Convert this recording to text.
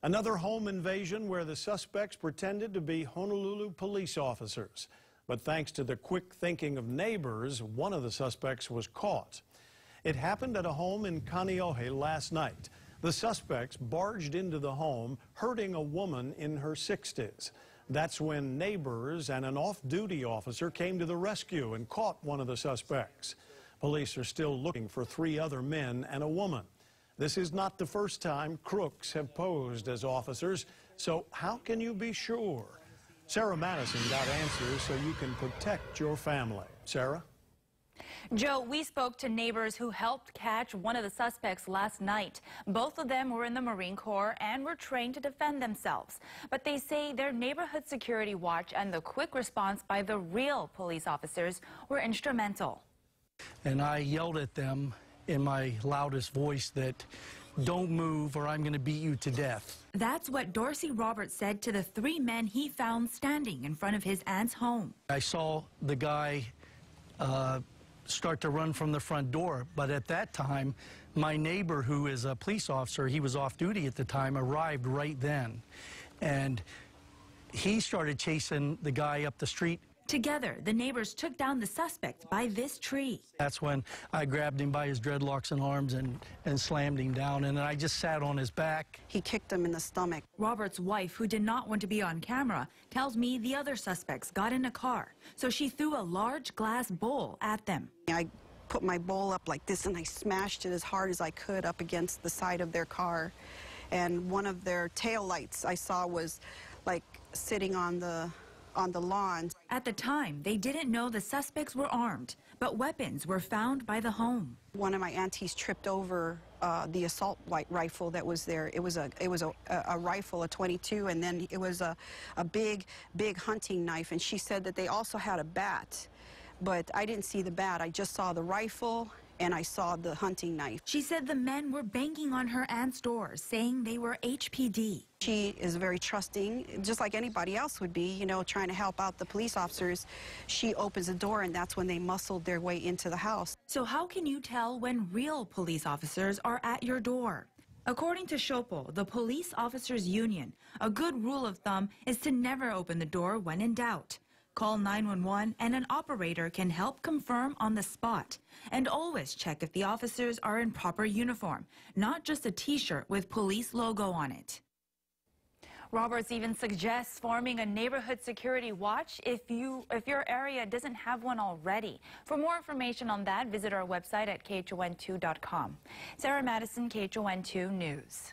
Another home invasion where the suspects pretended to be Honolulu police officers. But thanks to the quick thinking of neighbors, one of the suspects was caught. It happened at a home in Kaneohe last night. The suspects barged into the home, hurting a woman in her 60s. That's when neighbors and an off-duty officer came to the rescue and caught one of the suspects. Police are still looking for 3 other men and a woman. This is not the first time crooks have posed as officers, so how can you be sure? Sarah Madison got answers so you can protect your family. Sarah? Joe, we spoke to neighbors who helped catch one of the suspects last night. Both of them were in the Marine Corps and were trained to defend themselves. But they say their neighborhood security watch and the quick response by the real police officers were instrumental. And I yelled at them in my loudest voice that, "Don't move or I'm going to beat you to death." That's what Dorsey Roberts said to the 3 men he found standing in front of his aunt's home. I saw the guy start to run from the front door, but at that time, my neighbor, who is a police officer, he was off duty at the time, arrived right then. And he started chasing the guy up the street. Together, the neighbors took down the suspect by this tree. That's when I grabbed him by his dreadlocks and arms and slammed him down, and then I just sat on his back. He kicked him in the stomach. Robert's wife, who did not want to be on camera, tells me the other suspects got in a car, so she threw a large glass bowl at them. I put my bowl up like this and I smashed it as hard as I could up against the side of their car. And one of their tail lights I saw was like sitting on the lawn. At the time, they didn't know the suspects were armed, but weapons were found by the home. One of my aunties tripped over the assault rifle that was there. It was a rifle, a .22, and then it was a big hunting knife. And she said that they also had a bat, but I didn't see the bat. I just saw the rifle and I saw the hunting knife. She said the men were banging on her aunt's door, saying they were HPD. She is very trusting, just like anybody else would be, you know, trying to help out the police officers. She opens the door, and that's when they muscled their way into the house. So how can you tell when real police officers are at your door? According to SHOPO, the Police Officers Union, a good rule of thumb is to never open the door when in doubt. Call 911 and an operator can help confirm on the spot. And always check if the officers are in proper uniform, not just a t-shirt with police logo on it. Roberts even suggests forming a neighborhood security watch if your area doesn't have one already. For more information on that, visit our website at KHON2.com. Sarah Madison, KHON2 News.